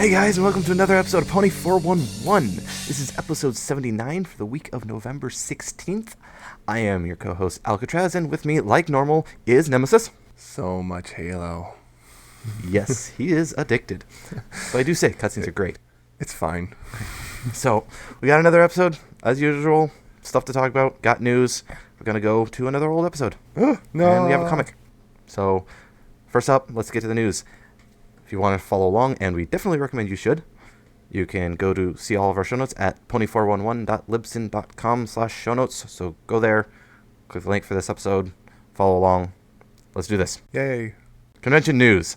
Hey guys, and welcome to another episode of Pony 411. This is episode 79 for the week of November 16th. I am your co-host Alca7raz, and with me, like normal, is Nemesis. So much Halo. Yes, he is addicted. So I do say, cutscenes are great. It's fine. So, we got another episode, as usual, stuff to talk about, got news. We're going to go to another old episode. No. And we have a comic. So, first up, let's get to the news. If you want to follow along, and we definitely recommend you should, you can go to see all of our show notes at pony411.libsyn.com/show notes. So go there, click the link for this episode, follow along. Let's do this. Yay. Convention news.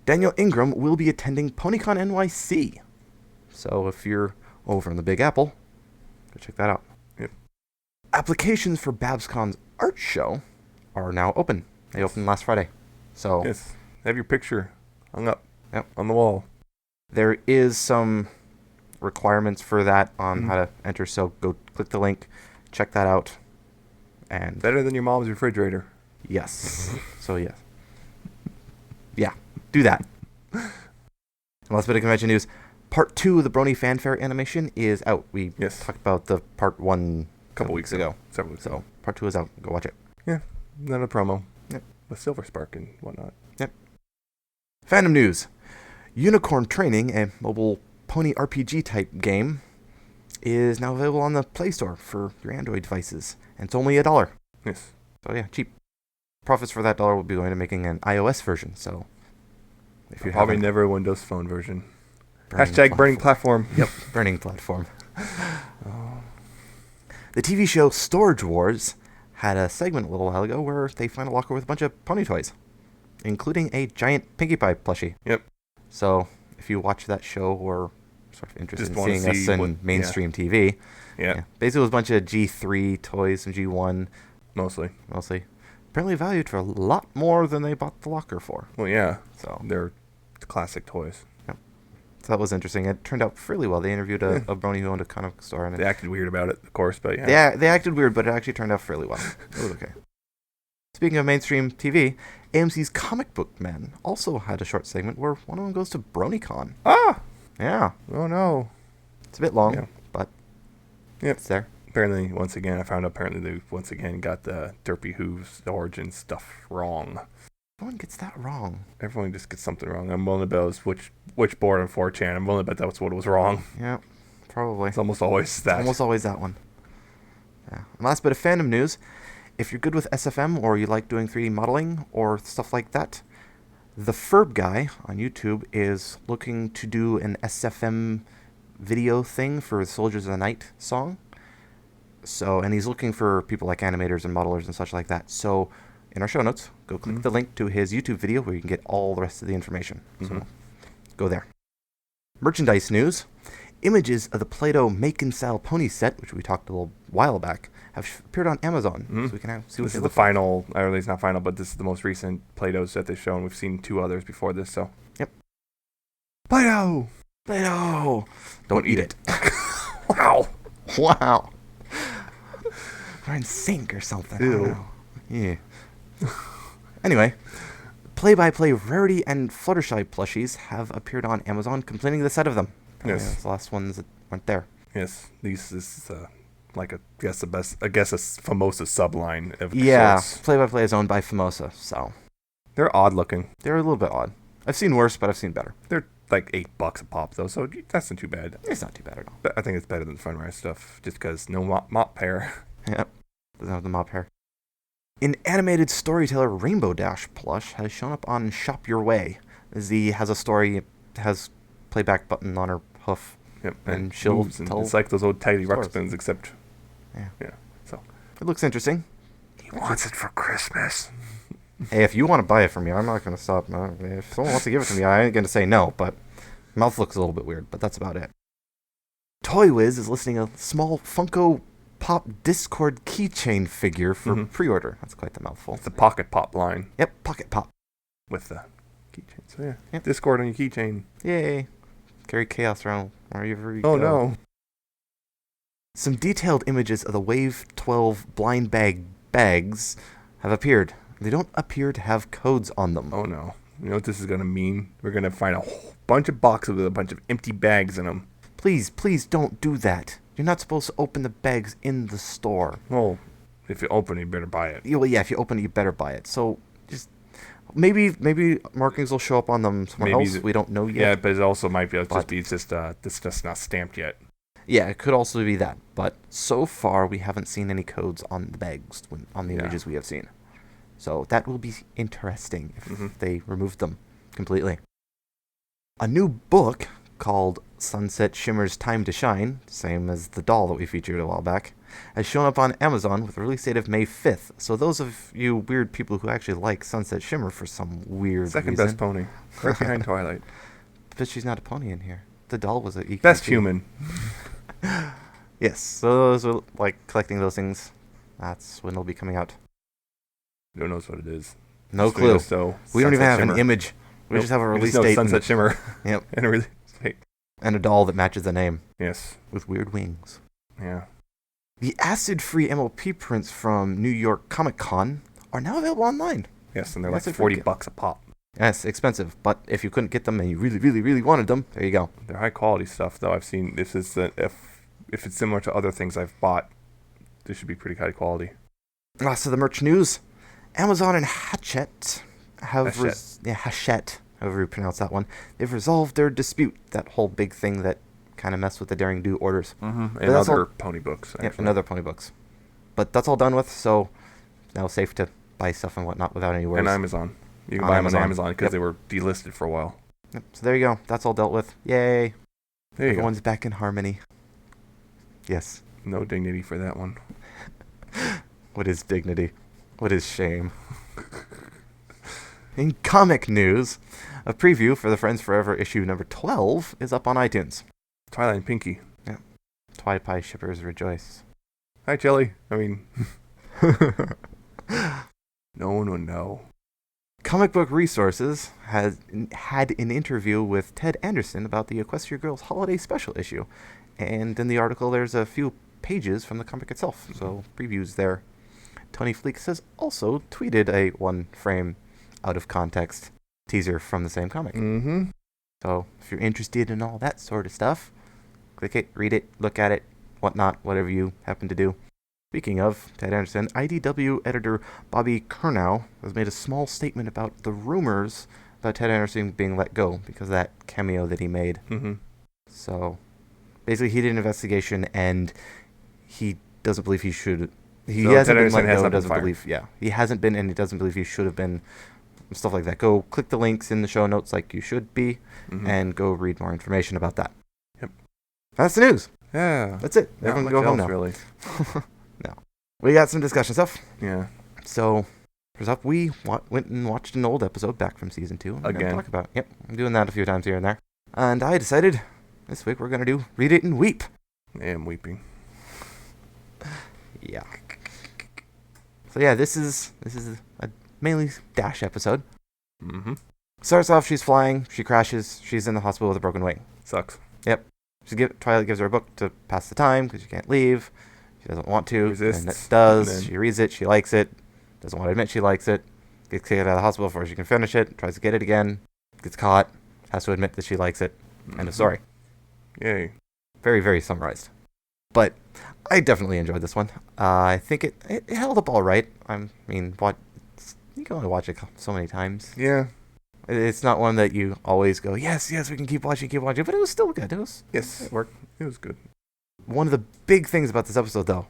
Daniel Ingram will be attending PonyCon NYC. So if you're over in the Big Apple, go check that out. Yep. Applications for BabsCon's art show are now open. They opened last Friday. So Yes. Have your picture hung up. Yep. On the wall. there is some requirements for that on how to enter. So go click the link, check that out. And Better than your mom's refrigerator. yes. So yes. Yeah, do that. And last bit of convention news. Part 2 of the Brony Fanfare animation is out. We talked about the part 1 a couple weeks ago. Several weeks ago. So part 2 is out. Go watch it. Yeah. Not a promo. Yep. With Silver Spark and whatnot. Yep. Fandom news. Unicorn Training, a mobile pony RPG type game, is now available on the Play Store for your Android devices. And it's only $1. Yes. So yeah, cheap. Profits for that $1 will be going to making an iOS version. So if you Probably haven't- never a Windows Phone version. Burning Hashtag burning platform. Yep, burning platform. The TV show Storage Wars had a segment a little while ago where they find a locker with a bunch of pony toys, including a giant Pinkie Pie plushie. Yep. So if you watch that show or sort of interested Just in wanna seeing us see in mainstream TV, Yeah. basically it was a bunch of G3 toys and G1, Mostly. mostly. Apparently valued for a lot more than they bought the locker for. Well, yeah. So They're classic toys. that was interesting. It turned out fairly well. They interviewed a brony who owned a comic store. And They acted weird about it, of course, but yeah. They acted weird, but it actually turned out fairly well. It was okay. Speaking of mainstream TV, AMC's Comic Book Men also had a short segment where one of them goes to BronyCon. Ah! Yeah. Oh, no. It's a bit long, Yeah. but Yep. it's there. Apparently, once again, I found out they once again got the Derpy Hooves origin stuff wrong. Everyone gets that wrong. Everyone just gets something wrong. I'm willing to bet it was which board on 4chan. I'm willing to bet that's what was wrong. Yeah, probably. It's almost always that. Almost always that one. Yeah. And last bit of fandom news. If you're good with SFM or you like doing 3D modeling or stuff like that, the Ferb guy on YouTube is looking to do an SFM video thing for the Soldiers of the Night song. So, and he's looking for people like animators and modelers and such like that. So, in our show notes, go click the link to his YouTube video where you can get all the rest of the information. So, go there. Merchandise news. Images of the Play-Doh Make-and-Style Pony set, which we talked a little while back, have appeared on Amazon. So we can see what This they is the look final, or at least not final, but this is the most recent Play-Doh set they've shown. We've seen 2 others before this, so. Yep. Play-Doh! Play-Doh! Don't eat it. Wow! Wow. Or in sync or something. I don't Ew. know. Yeah. Anyway, play-by-play Rarity and Fluttershy plushies have appeared on Amazon, completing the set of them. Yes. That's the last ones that weren't there. Yes, this is like a Famosa subline of Yeah, sorts. play-by-play is owned by Famosa, so They're odd looking. they're a little bit odd. I've seen worse, but I've seen better. They're like $8 a pop though, so that's not too bad. It's not too bad at all. I think it's better than the Sunrise stuff, just because no mop pair. Yep. Doesn't have the mop hair. An animated storyteller Rainbow Dash plush has shown up on Shop Your Way. Z has a story, has playback button on her hoof. Yep, And she'll moves, and tell it's like those old Tidy stories. Ruxpins, except Yeah. So It looks interesting. he wants it for Christmas. Hey, if you want to buy it from me, I'm not going to stop. If someone wants to give it to me, I ain't going to say no, but mouth looks a little bit weird, but that's about it. Toy Wiz is listing a small Funko Pop Discord keychain figure for pre-order. That's quite the mouthful. It's the Pocket Pop line Yep, Pocket Pop. with the keychain. So yeah, Yep. Discord on your keychain. Yay. Carry chaos around wherever you Oh go. no. Some detailed images of the Wave 12 blind bag bags have appeared. They don't appear to have codes on them. Oh no. You know what this is going to mean? We're going to find a whole bunch of boxes with a bunch of empty bags in them. Please don't do that. You're not supposed to open the bags in the store. Well, if you open it, you better buy it. Yeah, well, yeah, if you open it, you better buy it. So just maybe markings will show up on them somewhere else. We don't know yet. Yeah, but it also might be it's just not stamped yet. Yeah, it could also be that. But so far, we haven't seen any codes on the bags on the images we have seen. So that will be interesting if they removed them completely. A new book called Sunset Shimmer's Time to Shine, same as the doll that we featured a while back, has shown up on Amazon with a release date of May 5th. So those of you weird people who actually like Sunset Shimmer for some weird Second reason... best pony. Right behind Twilight. But she's not a pony in here. The doll was a EQT. Best human. Yes, so those are like collecting those things. That's when they'll be coming out. Who knows what it is? No clue. We don't even have an image. We just have a release date. Sunset Shimmer. Yep. And a release date. And a doll that matches the name. Yes. With weird wings. Yeah. The acid-free MLP prints from New York Comic Con are now available online. Yes, and they're like $40 a pop. Yes, expensive. But if you couldn't get them and you really, really, really wanted them, there you go. They're high quality stuff, though. I've seen if it's similar to other things I've bought, this should be pretty high quality. So the merch news. Amazon and Hachette have... Hachette, however you pronounce that one. They've resolved their dispute. That whole big thing that kind of messed with the Daring Do orders. Mm-hmm. And other pony books, actually. Yeah, and other pony books. But that's all done with, so now safe to buy stuff and whatnot without any worries. And Amazon. You can buy them on Amazon because they were delisted for a while. Yep. So there you go. That's all dealt with. Yay. There you Everyone's back in harmony. Yes. No dignity for that one. What is dignity? What is shame? In comic news, a preview for the Friends Forever issue number 12 is up on iTunes. Twilight and Pinky. Yeah. Twilight Pie shippers rejoice. Hi, Jelly. I mean... no one would know. Comic Book Resources had an interview with Ted Anderson about the Equestria Girls Holiday Special issue. And in the article, there's a few pages from the comic itself, so previews there. Tony Fleeks has also tweeted a one-frame, out-of-context teaser from the same comic. Mm-hmm. So if you're interested in all that sort of stuff, click it, read it, look at it, whatnot, whatever you happen to do. Speaking of Ted Anderson, IDW editor Bobby Curnow has made a small statement about the rumors about Ted Anderson being let go because of that cameo that he made. Mm-hmm. So basically he did an investigation and he doesn't believe he should... He hasn't been let go, doesn't believe... Yeah, he hasn't been and he doesn't believe he should have been, stuff like that. Go click the links in the show notes like you should be and go read more information about that. Yep. That's the news. Yeah. That's it. Everyone go home now. Really. No. We got some discussion stuff. Yeah. So, first up, we went and watched an old episode back from season 2. Again. Talk about it. Yep. I'm doing that a few times here and there. And I decided this week we're going to do Read It and Weep. I am weeping. Yeah. So yeah, this is a mainly Dash episode. Mm-hmm. Starts off, she's flying, she crashes, she's in the hospital with a broken wing. Sucks. Yep. Twilight gives her a book to pass the time because she can't leave. She doesn't want to. Resists. And it does. She reads it, she likes it. Doesn't want to admit she likes it. Gets kicked out of the hospital before she can finish it. Tries to get it again. Gets caught. Has to admit that she likes it. End of story. Yay. Very, very summarized. But I definitely enjoyed this one. I think it held up all right. I mean, you can only watch it so many times. Yeah. It's not one that you always go, yes, we can keep watching. But it was still good. It worked. It was good. One of the big things about this episode, though,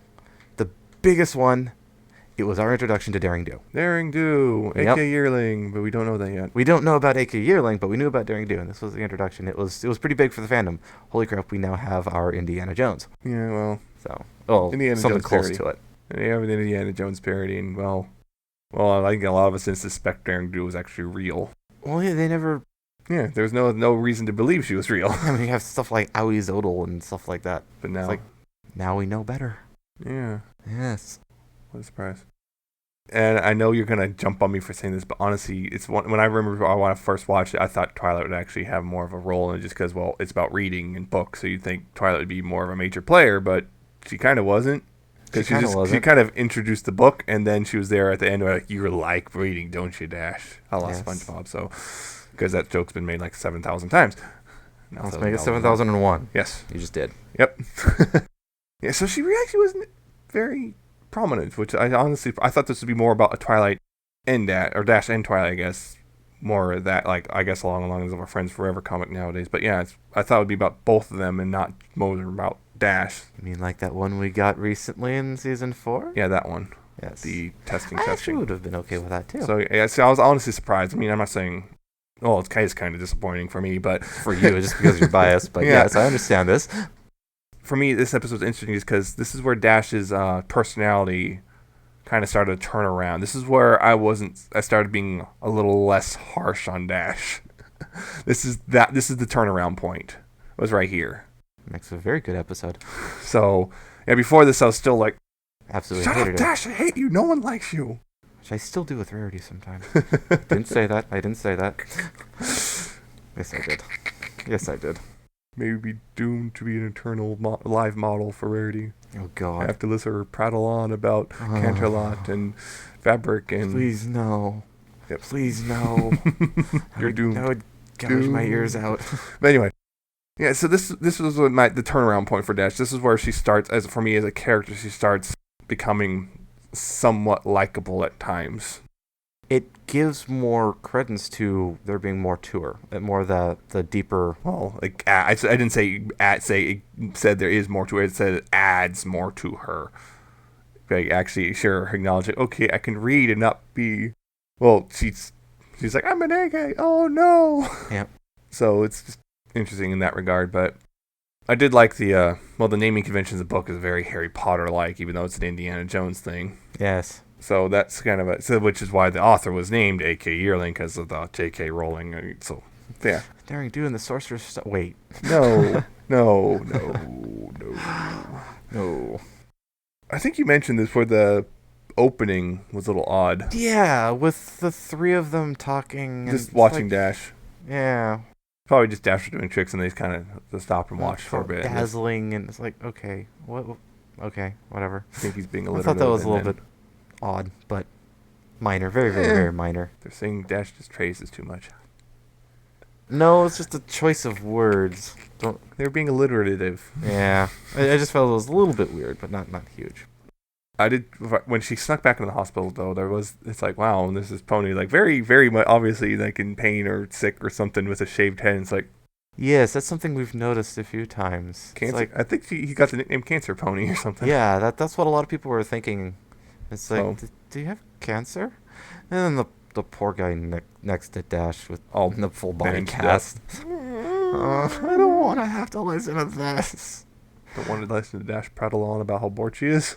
the biggest one, it was our introduction to Daring Do. Daring Do, Yep. AK Yearling, but we don't know that yet. We don't know about AK Yearling, but we knew about Daring Do, and this was the introduction. It was pretty big for the fandom. Holy crap, we now have our Indiana Jones. Yeah, well, Indiana something Jones close parody. to it. And they have an Indiana Jones parody, and well, I think a lot of us didn't suspect Daring Do was actually real. Well, yeah, they never... Yeah, there's no reason to believe she was real. I mean, you have stuff like Aoi Zodal and stuff like that. But now... It's like, now we know better. Yeah. Yes. What a surprise. And I know you're going to jump on me for saying this, but honestly, when I remember when I first watched it, I thought Twilight would actually have more of a role in it just because, well, it's about reading and books, so you'd think Twilight would be more of a major player, but she kind of wasn't. Because she she kind of introduced the book, and then she was there at the end, like, you like reading, don't you, Dash? I lost SpongeBob, so... Because that joke's been made like 7,000 times. No, let's make it 7,001. Yes. You just did. Yep. Yeah, so she actually wasn't very prominent, which I thought this would be more about a Twilight and Dash and Twilight, I guess. More of that, like, I guess along the lines of a Friends Forever comic nowadays. But yeah, I thought it would be about both of them and not more about Dash. You mean like that one we got recently in season 4? Yeah, that one. Yes. The testing. I actually would have been okay with that too. So yeah, I was honestly surprised. I mean, I'm not saying... Well, it's kind of disappointing for me, but... For you, just because you're biased. But yeah. Yes, I understand this. For me, this episode's interesting because this is where Dash's personality kind of started to turn around. This is where I started being a little less harsh on Dash. This is the turnaround point. It was right here. Makes a very good episode. So, yeah, before this, I was still like, absolutely shut hated up, Dash, I hate you. No one likes you. Which I still do with Rarity sometimes. Didn't say that. I didn't say that. Yes, I did. Yes, I did. Maybe doomed to be an eternal live model for Rarity. Oh, God. I have to listen to her prattle on about Canterlot and fabric and... Please, no. Yep. Please, no. You're doomed. That would gouge my ears out. But anyway. Yeah, so this was the turnaround point for Dash. This is where she starts, for me as a character, she starts becoming somewhat likable at times. It gives more credence to there being more to her, more the deeper. Well, like I didn't say it said there is more to her. It said it adds more to her. Like actually, sure, acknowledge it. Okay, I can read and not be. Well, she's like, I'm an AK. Oh no. Yeah. So it's just interesting in that regard, but I did like the naming convention of the book is very Harry Potter like, even though it's an Indiana Jones thing. Yes. So that's kind of which is why the author was named A.K. Yearling, because of the J.K. Rowling. So, yeah. Daring Do and the Sorcerer's Stone. Wait. No. I think you mentioned this where the opening was a little odd. Yeah, with the three of them talking. Just watching Dash. Yeah. Probably just Dash doing tricks and they just kind of stop and watch for a bit. Dazzling, and it's like, okay, what? Okay, whatever. I think he's being a I little. thought that was a little bit odd, but minor, very, very, very minor. They're saying Dash just praises too much. No, it's just a choice of words. They're being alliterative. Yeah, I just felt it was a little bit weird, but not huge. I did when she snuck back into the hospital though. It's like, wow, and this is Pony like very, very much obviously like in pain or sick or something with a shaved head. And it's like, yes, that's something we've noticed a few times. Cancer. Like, I think he got the nickname Cancer Pony or something. Yeah, that's what a lot of people were thinking. It's like, do you have cancer? And then the poor guy next to Dash with all the full body cast. I don't want to have to listen to this. Don't want to listen to Dash prattle on about how bored she is.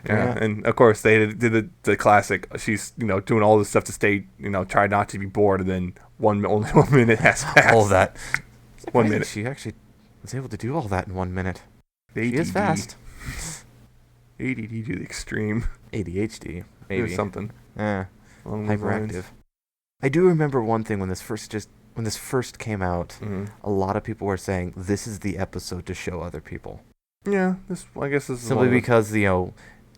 Yeah, and of course they did the classic. She's doing all this stuff to stay try not to be bored, and then only 1 minute has passed. All that 1 minute. She actually was able to do all that in 1 minute. ADD. She is fast. ADD to the extreme. ADHD, maybe. Or something. Yeah. Hyperactive. I do remember one thing when this first came out. Mm-hmm. A lot of people were saying this is the episode to show other people. Yeah, I guess this is simply because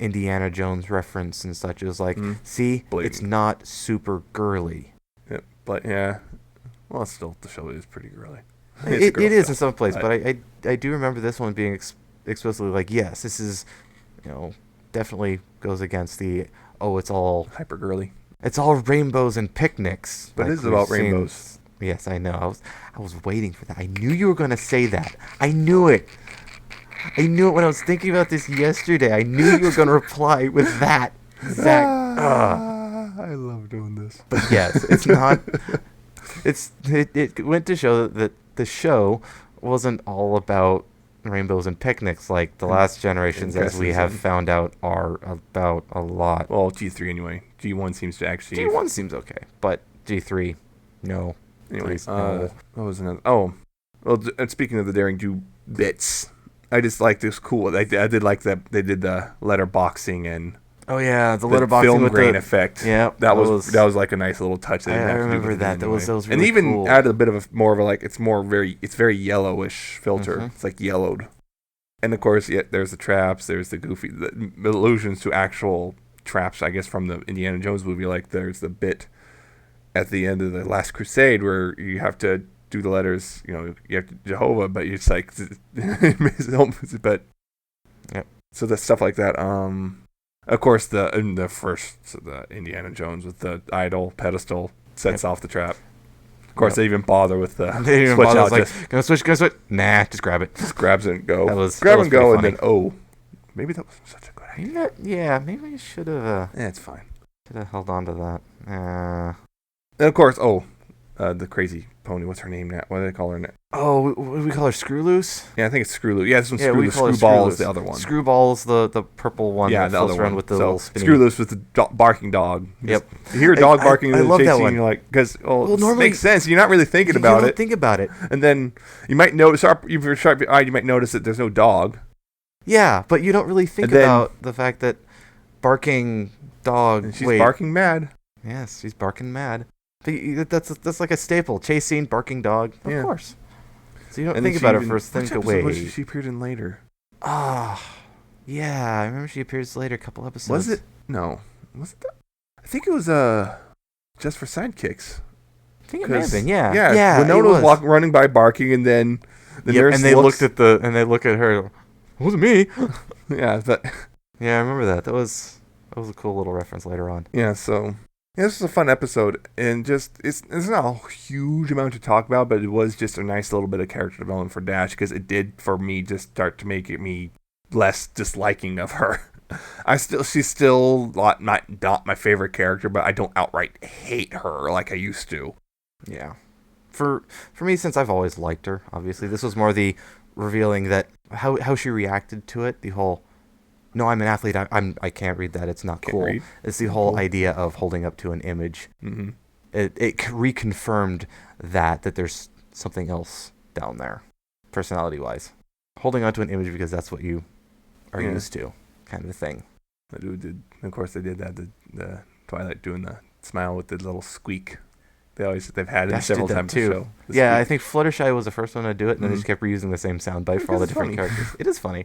Indiana Jones reference and such is like, see, blatant. It's not super girly. Yeah, but yeah, well, still the show is pretty girly. It is in some places, but I do remember this one being explicitly like, yes, this is, definitely goes against the it's all hyper girly. It's all rainbows and picnics. But it is about rainbows. Yes, I know. I was waiting for that. I knew you were going to say that. I knew it. I knew it when I was thinking about this yesterday. I knew you were going to reply with that. I love doing this. But yes, it's not. It went to show that the show wasn't all about rainbows and picnics like the last generations, as we have found out, are about a lot. Well, G3 anyway. G1 seems to actually. G1 seems okay, but G3, no. Anyway, no. What was another? Oh, well. Speaking of the Daring Do bits. I just like this cool. I did like that they did the letter boxing and the letter boxing film with grain the effect. Yeah, that was like a nice little touch. I remember that. That was really and even cool. added a bit of more of a it's very yellowish filter. Mm-hmm. It's like yellowed. And of course, yeah, there's the traps. There's the goofy the allusions to actual traps. I guess from the Indiana Jones movie, like there's the bit at the end of the Last Crusade where you have to do the letters. You know, you have to Jehovah, but it's like, but Yep. so that stuff like that. Of course, the Indiana Jones with the idol pedestal sets off the trap. Of course, they even bother with the They didn't even switch bother. out. It's like, gonna switch. Nah, just grab it. Just grabs it and go. That was grab and pretty go, funny. and then maybe that wasn't such a good idea. Maybe I should have. Yeah, it's fine. Should have held on to that. And of course, the crazy pony. What's her name now? What do they call her now? Oh, what do we call her? Screw Loose? Yeah, I think it's Screw Loose. Yeah, this one's Yeah, Screw we Loose. call her Screwball Screw is the Loose. other one. Screwball's the purple one. Yeah, that the floats other around one. with the So little spinny. Screw Loose with the barking dog. Yep. You hear a dog barking I and love that chasing, one. and you're like, because Well, it normally- makes sense. You're not really thinking about you don't it. think about it. And then you might notice, if you're sharp eyed, you might notice that there's no dog. Yeah, but you don't really think And then- about the fact that barking dog. And she's barking mad. Yes, she's barking mad. But that's like a staple. Chase scene, barking dog. Of Yeah. course. So you don't And think then about it even- first. which Think episode away. was she appeared in later. Yeah, I remember she appears later, a couple episodes. Was it? No. Was it that? I think it was just for sidekicks. I think it may have been. Yeah. Yeah. Winona it was running by barking, and then the nurse and they looks, look at her. It wasn't me. Yeah, but Yeah, I remember that. That was a cool little reference later on. yeah. So yeah, this was a fun episode, and just it's not a huge amount to talk about, but it was just a nice little bit of character development for Dash, because it did for me just start to make me less disliking of her. She's still not my favorite character, but I don't outright hate her like I used to. Yeah. For me, since I've always liked her, obviously, this was more the revealing that how she reacted to it. The whole, no, I'm an athlete. I can't read that. It's not cool. Read. It's the whole idea of holding up to an image. Mm-hmm. It reconfirmed that there's something else down there, personality wise. Holding on to an image because that's what you are used to, kind of a thing. Of course, they did that. The Twilight doing the smile with the little squeak. They've had it Dash several did that times too. in the show. The Yeah, I squeak. think Fluttershy was the first one to do it, and then they just kept reusing the same sound bite for all the It's different funny. characters. It is funny.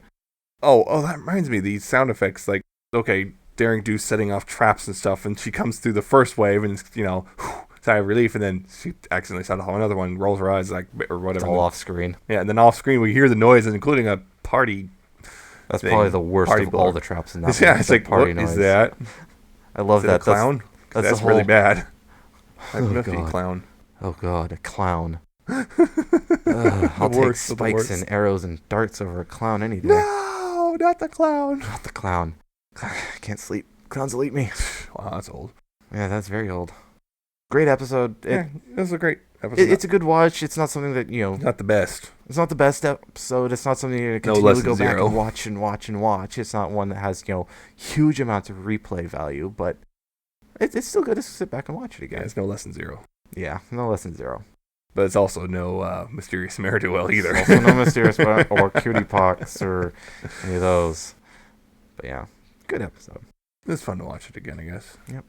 Oh, that reminds me. These sound effects, like, okay, Daring Do's setting off traps and stuff, and she comes through the first wave, and sigh of relief, and then she accidentally set off another one, rolls her eyes, like, or whatever. It's all off screen. Yeah, and then off screen we hear the noises, including a party. That's thing. probably the worst Party of blower. all the traps in that. Yeah, one, it's the like, party what noise. is that? I love Is it that. a clown? That's the really whole- bad. I Oh, must be a God. clown. Oh god, a clown. I'll take worst of the spikes worst. and arrows and darts over a clown any day. No, not the clown. Not the clown. I can't sleep. Clowns will eat me. Wow, that's old. Yeah, that's very old. Great episode. Yeah, it was a great episode. It's a good watch. It's not something that, not the best. it's not the best episode. It's not something you No continually less go than back zero. and watch and watch. It's not one that has, huge amounts of replay value, but it's still good to sit back and watch it Yeah, again. it's no less than zero. Yeah, no less than zero. But it's also no Mysterious Mare-do-Well either. It's also no Mysterious or Cutie Pox or any of those. But yeah, good episode. It was fun to watch it again, I guess. Yep.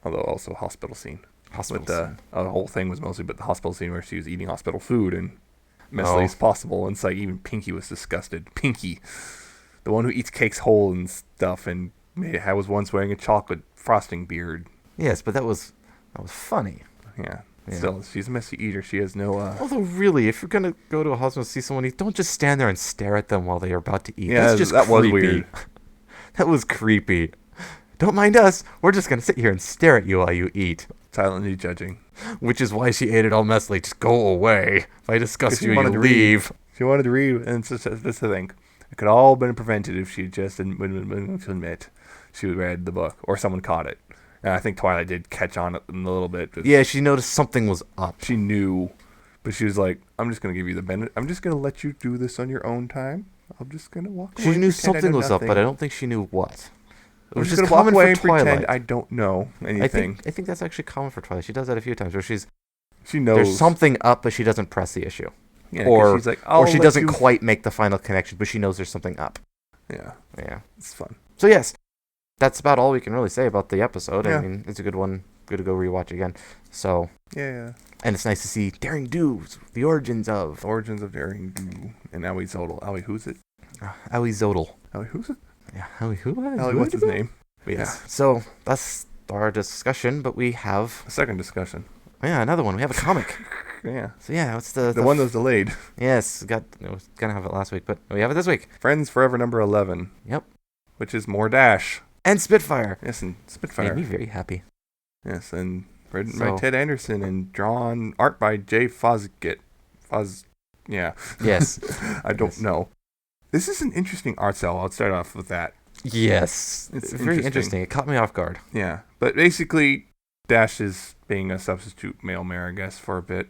Although also hospital scene. Hospital But scene. the whole thing was mostly but the hospital scene where she was eating hospital food and messily Oh. as possible. And it's like even Pinky was disgusted. Pinky, the one who eats cakes whole and stuff, and I was once wearing a chocolate frosting beard. Yes, but that was funny. Yeah. Yeah. Still, she's a messy eater. She has no. Although, really, if you're gonna go to a hospital and see someone eat, don't just stand there and stare at them while they are about to eat. Yeah, That's just that was creepy. weird. That was creepy. Don't mind us. We're just gonna sit here and stare at you while you eat. Silently judging. Which is why she ate it all messily. Just go away. If I disgust She you, you wanted to read. leave. She wanted to read, and it's just, that's the thing. It could all been prevented if she had just been to admit she read the book, or someone caught it. And I think Twilight did catch on it a little bit. Yeah, she noticed something was up. She knew, but she was like, I'm just going to give you the benefit. I'm just going to let you do this on your own time. I'm just going to walk away. She and knew pretend I something know was up, but I nothing. don't think she knew what. I'm Which just is going to walk common away for and pretend Twilight. I don't know anything. I think that's actually common for Twilight. She does that a few times where she knows. there's something up, but she doesn't press the issue. Yeah, 'cause or she's like, or she "I'll doesn't let you-" quite make the final connection, but she knows there's something up. Yeah, Yeah. it's fun. So yes, that's about all we can really say about the episode. Yeah. I mean, it's a good one. Good to go rewatch again. So, Yeah. and it's nice to see Daring Do's, the origins of. Origins of Daring Do. And now he's total. Who's it? Howie Zodel. Who's it? Yeah, Howie who? What's his name? Yes. Yeah. So that's our discussion, but we have a second discussion. Yeah, another one. We have a comic. Yeah. So yeah, what's the one that was delayed? Yes, I was gonna have it last week, but we have it this week. Friends Forever number 11. Yep. Which is more Dash and Spitfire. Yes, and Spitfire made me very happy. Yes, and written by Ted Anderson and drawn art by Jay Fosgit. Yeah. Yes. I don't know. This is an interesting art style. I'll start off with that. Yes. It's very interesting. It caught me off guard. Yeah. But basically, Dash is being a substitute mail mare, I guess, for a bit.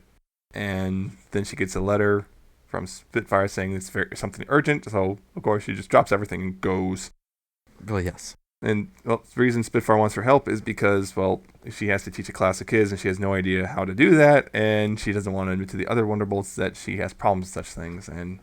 And then she gets a letter from Spitfire saying it's something urgent. So, of course, she just drops everything and goes. Well, yes. And the reason Spitfire wants her help is because, well, she has to teach a class of kids and she has no idea how to do that. And she doesn't want to admit to the other Wonderbolts that she has problems with such things. And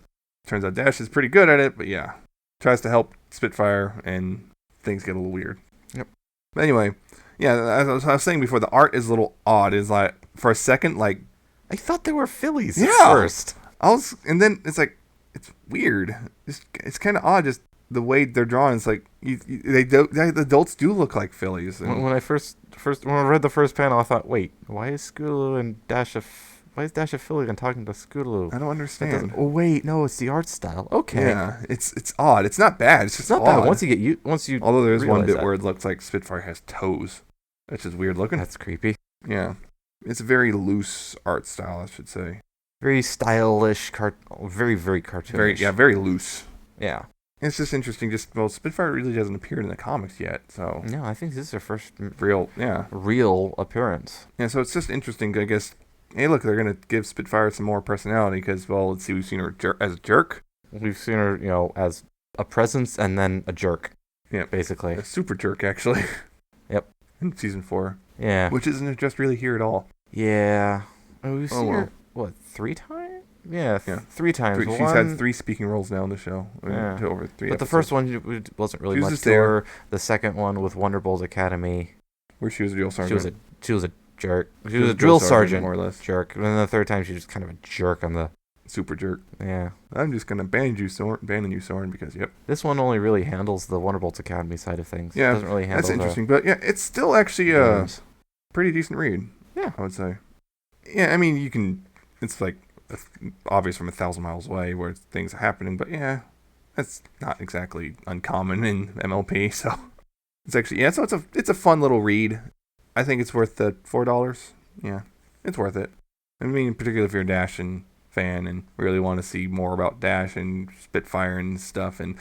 turns out Dash is pretty good at it, but yeah. Tries to help Spitfire and things get a little weird. Yep. But anyway, yeah, as I was saying before, the art is a little odd. It's like, for a second, like... I thought they were fillies at first. And then it's like, it's weird. It's kind of odd, just the way they're drawn. It's like, the adults do look like fillies. When I when I read the first panel, I thought, wait, why is Scootaloo and Dash why is Dash a filly and talking to Scootaloo? I don't understand. Oh wait, no, it's the art style. Okay. Yeah, it's odd. It's not bad. It's just not odd. bad. Once you although there's one bit where it looks like Spitfire has toes, which is weird looking. That's creepy. Yeah, it's a very loose art style, I should say. Very stylish, very very cartoonish. Very loose. Yeah. It's just interesting. Spitfire really hasn't appeared in the comics yet, so. No, I think this is their first real appearance. Yeah, so it's just interesting, I guess. Hey, look, they're going to give Spitfire some more personality because, well, let's see, we've seen her as a jerk. We've seen her, as a presence and then a jerk. Yeah. Basically. A super jerk, actually. Yep. In season 4. Yeah. Which isn't just really here at all. Yeah. We've seen her, 3 times? Yeah, 3 times. She's had 3 speaking roles now in the show. Yeah. Over 3 But episodes. the first one wasn't really much to her. The second one with Wonderbolts Academy. Where she was a drill sergeant. She was a jerk. She was a drill sergeant, more or less. Jerk. And then the third time, she was kind of a jerk on the... Super jerk. Yeah. I'm just going to ban you, Soren, because, yep. This one only really handles the Wonderbolts Academy side of things. Yeah, it doesn't really handle that's interesting. But, yeah, it's still actually a pretty decent read. Yeah. I would say. Yeah, I mean, you can... It's, like, obvious from 1,000 miles away where things are happening. But, yeah, that's not exactly uncommon in MLP, so... It's actually... Yeah, so it's a fun little read. I think it's worth the $4. Yeah, it's worth it. I mean, particularly if you're a Dash fan and really want to see more about Dash and Spitfire and stuff, and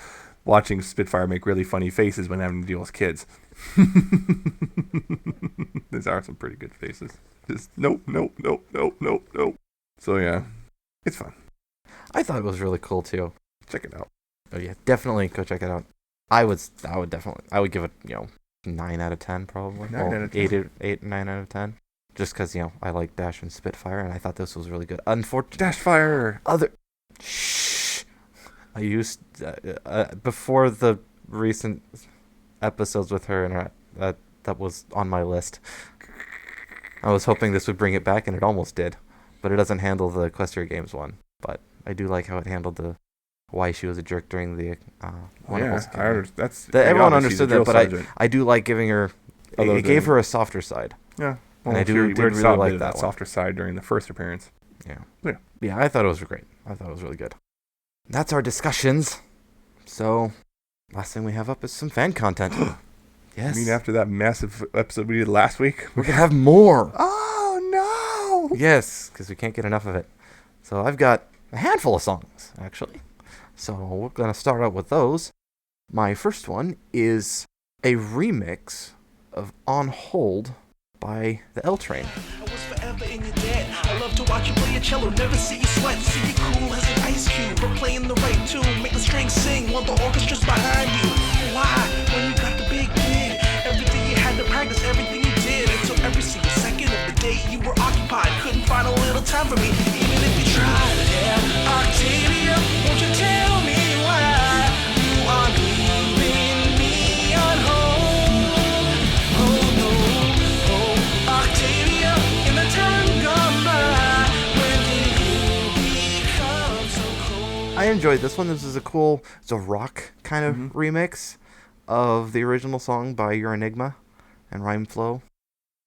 watching Spitfire make really funny faces when having to deal with kids. These are some pretty good faces. Just nope. So yeah, it's fun. I thought it was really cool too. Check it out. Oh yeah, definitely go check it out. I would give it 9 out of 10 probably. 9 out of 10. 9 out of 10. Just because, I like Dash and Spitfire, and I thought this was really good. Unfortunately... Dashfire! Shh! I used... before the recent episodes with her, and that was on my list. I was hoping this would bring it back, and it almost did. But it doesn't handle the Equestria Games one. But I do like how it handled why she was a jerk during the everyone understood that, but I do like giving her... It gave her a softer side. Yeah. Well, and I did really like that softer side during the first appearance. Yeah. Yeah, I thought it was great. I thought it was really good. That's our discussions. So, last thing we have up is some fan content. Yes. I mean, after that massive episode we did last week, we're going to have more. Oh, no! Yes, because we can't get enough of it. So, I've got a handful of songs, actually. So, we're going to start out with those. My first one is a remix of On Hold by the L Train. I was forever in your debt. I love to watch you play a cello, never see you sweat. See you cool as an ice cube, but playing the right tune, make the strings sing while the orchestra's behind you. Why? When you got the big gig, everything you had to practice, everything you did, until every single second of the day you were occupied. Couldn't find a little time for me, even if you tried. Yeah, Octavia, won't you tell me why you are leaving me on hold? I enjoyed this one. This is it's a rock kind of remix of the original song by Your Enigma and Rhyme Flow.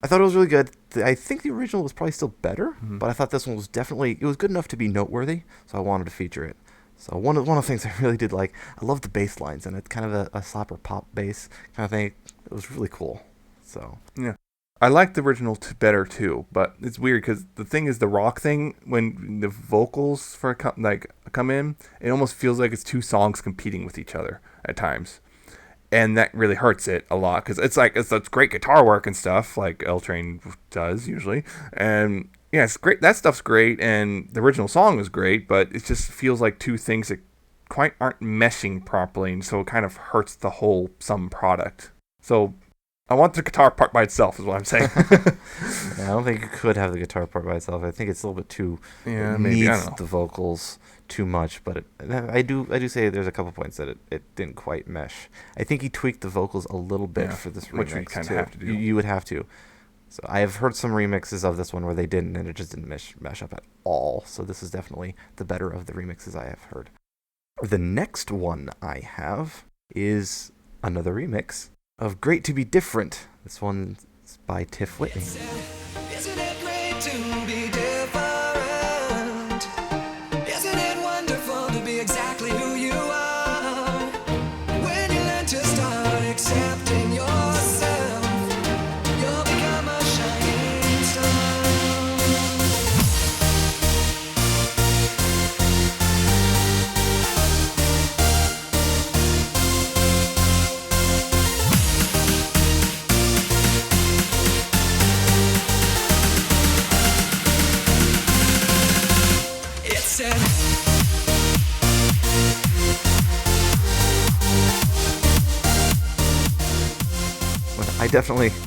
I thought it was really good. I think the original was probably still better, but I thought this one was it was good enough to be noteworthy, so I wanted to feature it. So one of the things I really did like, I love the bass lines, and it's kind of a slapper pop bass kind of thing. It was really cool. So yeah, I like the original better too, but it's weird because the thing is the rock thing, when the vocals come in, it almost feels like it's two songs competing with each other at times. And that really hurts it a lot because it's great guitar work and stuff like L-Train does usually. And yeah, it's great. That stuff's great. And the original song was great, but it just feels like two things that quite aren't meshing properly. And so it kind of hurts the whole sum product. So I want the guitar part by itself is what I'm saying. Yeah, I don't think you could have the guitar part by itself. I think it's a little bit too, yeah, it maybe, I needs don't know. the vocals too much, but I do say there's a couple points that it didn't quite mesh. I think he tweaked the vocals a little bit for this remix, which we kind of too. have to do. You would have to. So I have heard some remixes of this one where they didn't, and it just didn't mesh up at all. So this is definitely the better of the remixes I have heard. The next one I have is another remix of Great to Be Different. This one's by Tiff Whitney. Isn't it great to be different? Isn't it wonderful to be exactly who you are? When you learn to start accepting yourself, you'll become a shining star. It said,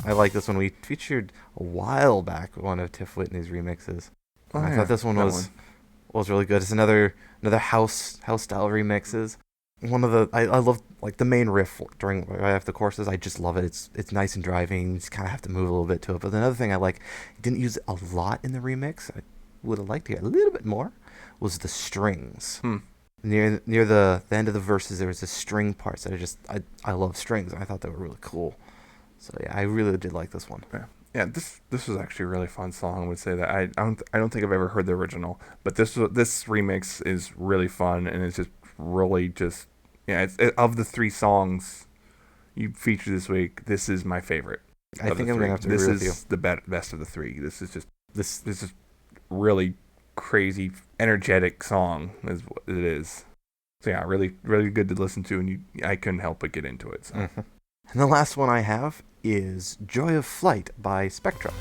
I like this one. We featured a while back one of Tiff Whitney's remixes. Oh, I yeah, thought this one that was really good. It's another house style remixes. One of the I love like the main riff right after the choruses. I just love it. It's nice and driving. You just kind of have to move a little bit to it. But another thing I like, he didn't use it a lot in the remix. I would have liked to get a little bit more. Was the strings. Near the end of the verses, there was the string parts that I love strings, and I thought they were really cool. So yeah, I really did like this one. Yeah, this was actually a really fun song. I would say that I don't think I've ever heard the original, but this remix is really fun, and it's just really of the three songs you featured this week, this is my favorite. I think I'm gonna have to agree with you. This is the best of the three. This is really crazy, energetic song is what it is. So yeah, really, really good to listen to, and I couldn't help but get into it. So. Mm-hmm. And the last one I have is Joy of Flight by Spectra.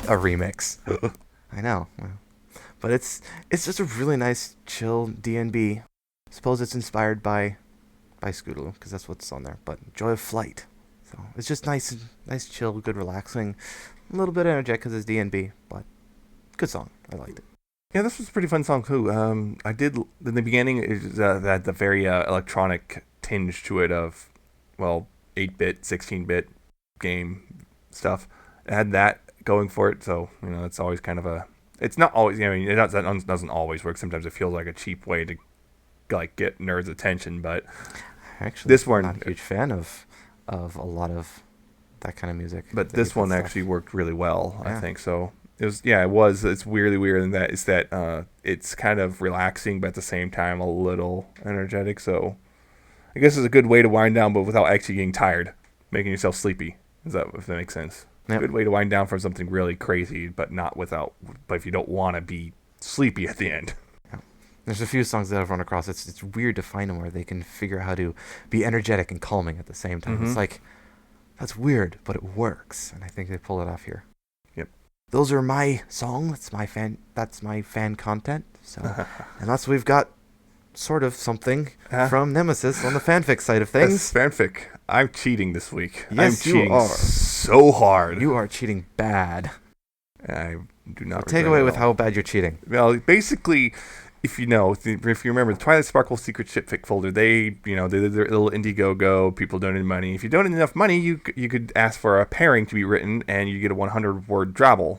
A remix. I know, but it's just a really nice chill DNB. Suppose it's inspired by Scootaloo because that's what's on there. But Joy of Flight, so it's just nice chill, good relaxing, a little bit energetic because it's DNB, but good song. I liked it. Yeah, this was a pretty fun song too. I did in the beginning. It had the very electronic tinge to it of 8-bit, 16-bit game stuff. It had that going for it, so it's always kind of it's not always, it doesn't always work. Sometimes it feels like a cheap way to get nerds' attention, but actually this one, not a huge fan of a lot of that kind of music, but this one actually worked really well. I think so. It's weirdly weird in that it's kind of relaxing but at the same time a little energetic, so I guess it's a good way to wind down but without actually getting tired, making yourself sleepy, if that makes sense. Yep. Good way to wind down from something really crazy, but if you don't want to be sleepy at the end. Yeah. There's a few songs that I've run across. It's weird to find them where they can figure out how to be energetic and calming at the same time. It's like, that's weird, but it works. And I think they pull it off here. Yep. those are my song. That's my fan content. So, unless we've got sort of something from Nemesis on the fanfic side of things. Yes, fanfic. I'm cheating this week. Yes, I'm cheating you are. so hard. You are cheating bad. I do not. Take away with how bad you're cheating. Well, basically, if you remember the Twilight Sparkle Secret Shipfic folder, they did their little Indiegogo. People donated money. If you donated enough money, you could ask for a pairing to be written, and you get a 100-word drabble.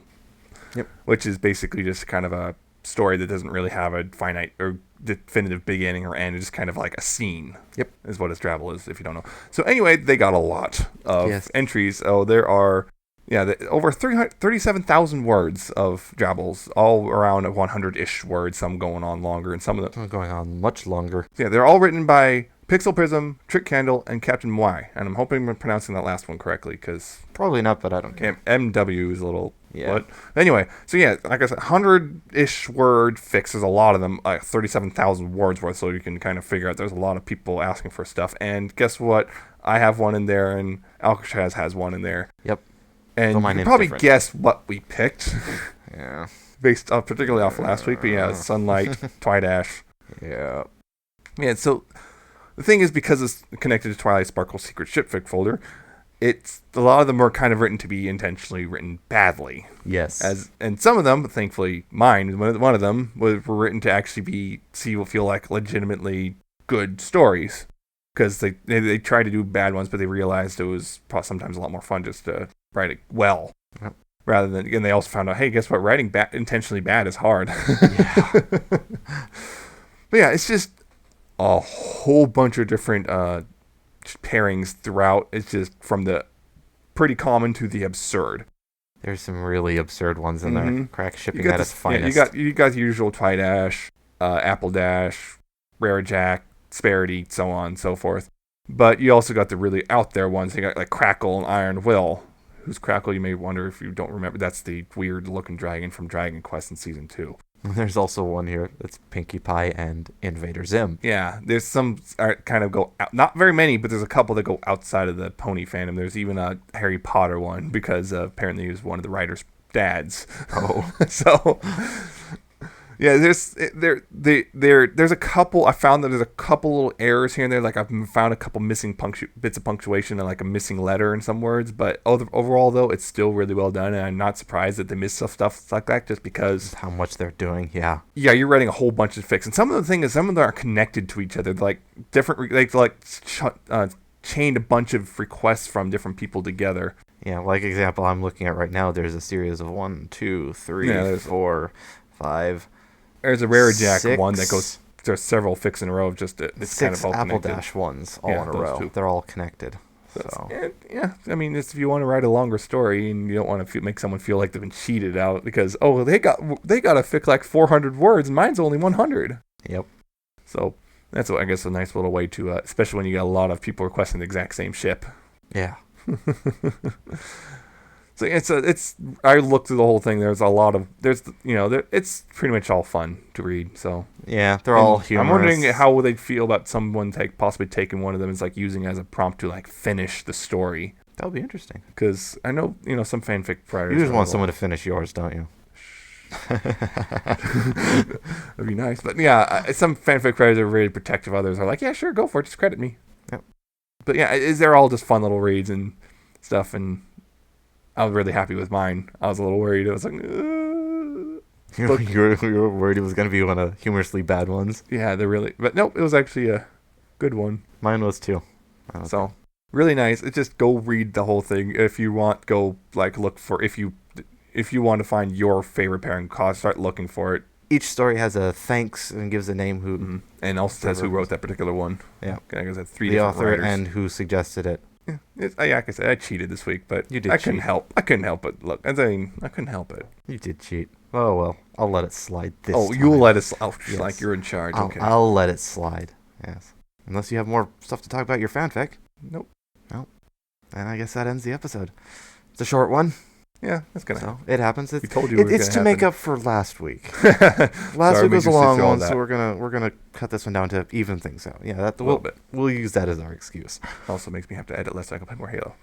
Yep. Which is basically just kind of a story that doesn't really have a finite or definitive beginning or end. It's just kind of like a scene. Yep. Is what a drabble is, if you don't know. So anyway, they got a lot of entries. Oh, there are. Yeah, over 37,000 words of drabbles, all around 100-ish words, some going on longer, and some of them going on much longer. Yeah, they're all written by Pixel Prism, Trick Candle, and Captain Y, and I'm hoping I'm pronouncing that last one correctly, because... Probably not, but I don't care. MW is a little... Yeah. What? Anyway, so yeah, like I said, 100-ish word fixes, a lot of them, 37,000 words worth, so you can kind of figure out there's a lot of people asking for stuff, and guess what? I have one in there, and Alca7raz has one in there. Yep. And you can probably guess what we picked. Yeah. Based particularly off last week, but yeah, Sunlight, Twidash. Yeah. Yeah, so the thing is, because it's connected to Twilight Sparkle Secret Shipfic folder, it's a lot of them are kind of written to be intentionally written badly. Yes. And some of them, thankfully mine, one of them, were written to actually feel like legitimately good stories. Because they tried to do bad ones, but they realized it was sometimes a lot more fun just to write it well. Yep. Rather than, and they also found out, hey, guess what? Writing intentionally bad is hard. Yeah. But yeah, it's just a whole bunch of different pairings throughout. It's just from the pretty common to the absurd. There's some really absurd ones in there. Crack shipping at its finest. Yeah, you got the usual Twidash, Apple Dash, Rare Jack, Sparity, so on and so forth. But you also got the really out there ones. You got like Crackle and Iron Will. Who's Crackle, you may wonder if you don't remember. That's the weird looking dragon from Dragon Quest in Season 2. There's also one here that's Pinkie Pie and Invader Zim. Yeah, there's some kind of go out, not very many, but there's a couple that go outside of the pony fandom. There's even a Harry Potter one because apparently he was one of the writer's dads. Oh. So... Yeah, there's a couple. I found that there's a couple little errors here and there. Like I've found a couple missing bits of punctuation and like a missing letter in some words. But overall, though, it's still really well done, and I'm not surprised that they miss stuff like that just because how much they're doing. Yeah. Yeah, you're writing a whole bunch of fix, and some of the thing is some of them are connected to each other. Like different, chained a bunch of requests from different people together. Yeah, like example I'm looking at right now. There's a series of 1, 2, 3, 4, 5. There's a Rare Jack 6, one that goes. There's several fix in a row of just it's 6 kind of all Apple connected. Dash ones all in a row. 2. They're all connected. So yeah, I mean, it's if you want to write a longer story and you don't want to make someone feel like they've been cheated out because they got to fix like 400 words and mine's only 100. Yep. So that's I guess a nice little way to, especially when you got a lot of people requesting the exact same ship. Yeah. So it's I looked through the whole thing. There's a lot of it's pretty much all fun to read. So yeah, they're all humorous. I'm wondering how would they feel about someone possibly taking one of them as like using as a prompt to like finish the story. That would be interesting. Because I know some fanfic writers. You just want someone to finish yours, don't you? That'd be nice, but yeah, some fanfic writers are really protective. Others are like, yeah, sure, go for it, just credit me. Yep. But yeah, they're all just fun little reads and stuff and. I was really happy with mine. I was a little worried. I was like, you were worried it was going to be one of humorously bad ones. Yeah, but nope, it was actually a good one. Mine was too. So really nice. It's just go read the whole thing. If you want, go like look for if you want to find your favorite pairing, start looking for it. Each story has a thanks and gives a name who and also says who wrote that particular one. Yeah, I guess that's 3 the different author writers. and who suggested it. Yeah, like I said, I cheated this week, but you did I couldn't help it. Look, I couldn't help it. You did cheat. Oh, well, I'll let it slide this time. You'll let it slide. Oh, yes. Like you're in charge. Okay. I'll let it slide. Yes. Unless you have more stuff to talk about your fanfic. Nope. And I guess that ends the episode. It's a short one. Yeah, that's gonna happen. It happens. We told you it's to make up for last week. Last Sorry, week was a long one, that. so we're gonna cut this one down to even things out. Yeah, a little bit. We'll use that as our excuse. Also makes me have to edit less so I can play more Halo.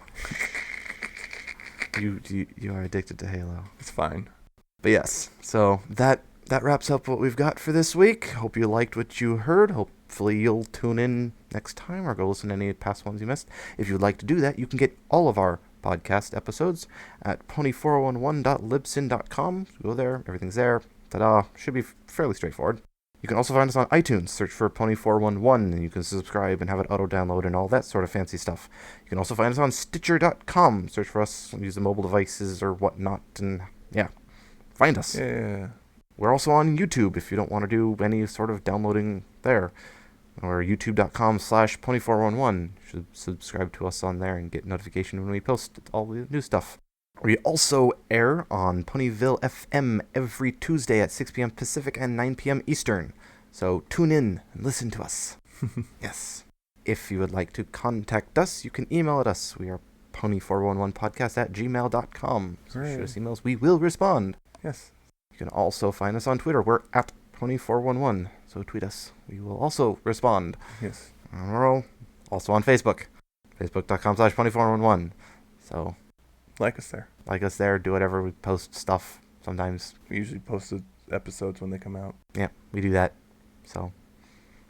You are addicted to Halo. It's fine. But yes, so that wraps up what we've got for this week. Hope you liked what you heard. Hopefully you'll tune in next time or go listen to any past ones you missed. If you'd like to do that, you can get all of our podcast episodes at pony411.libsyn.com. Go there, everything's there. Ta-da! Should be fairly straightforward. You can also find us on iTunes. Search for Pony411, and you can subscribe and have it auto-download and all that sort of fancy stuff. You can also find us on Stitcher.com. Search for us, use the mobile devices or whatnot, and yeah, find us. Yeah. We're also on YouTube if you don't want to do any sort of downloading there. Or youtube.com/pony411. You should subscribe to us on there and get notification when we post all the new stuff. We also air on Ponyville FM every Tuesday at 6 p.m. Pacific and 9 p.m. Eastern. So tune in and listen to us. Yes. If you would like to contact us, you can email at us. We are pony411podcast@gmail.com. So shoot us emails. We will respond. Yes. You can also find us on Twitter. We're at Pony411. So tweet us. We will also respond. Yes. We're also on Facebook. Facebook.com/Pony411. So Like us there. like us there. Do whatever. We post stuff sometimes. We usually post the episodes when they come out. Yeah, we do that. So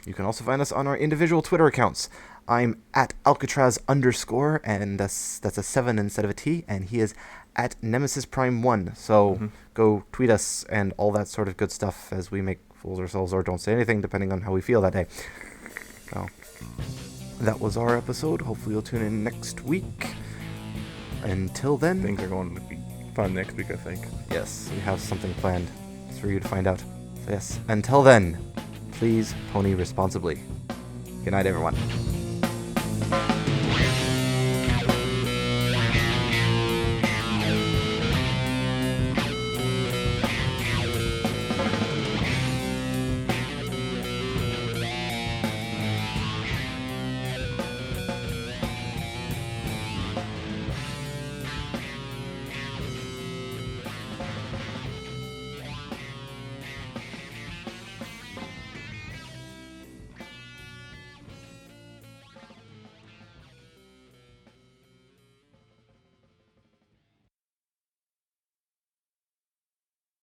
you can also find us on our individual Twitter accounts. I'm at Alca7raz_, and that's a 7 instead of a T, and he is at Nemesis Prime 1. So go tweet us and all that sort of good stuff as we make fools ourselves or don't say anything, depending on how we feel that day. So that was our episode. Hopefully you'll tune in next week. Until then, Things are going to be fun next week, I think. yes, we have something planned. It's for you to find out. So yes, until then, please pony responsibly. Good night, everyone.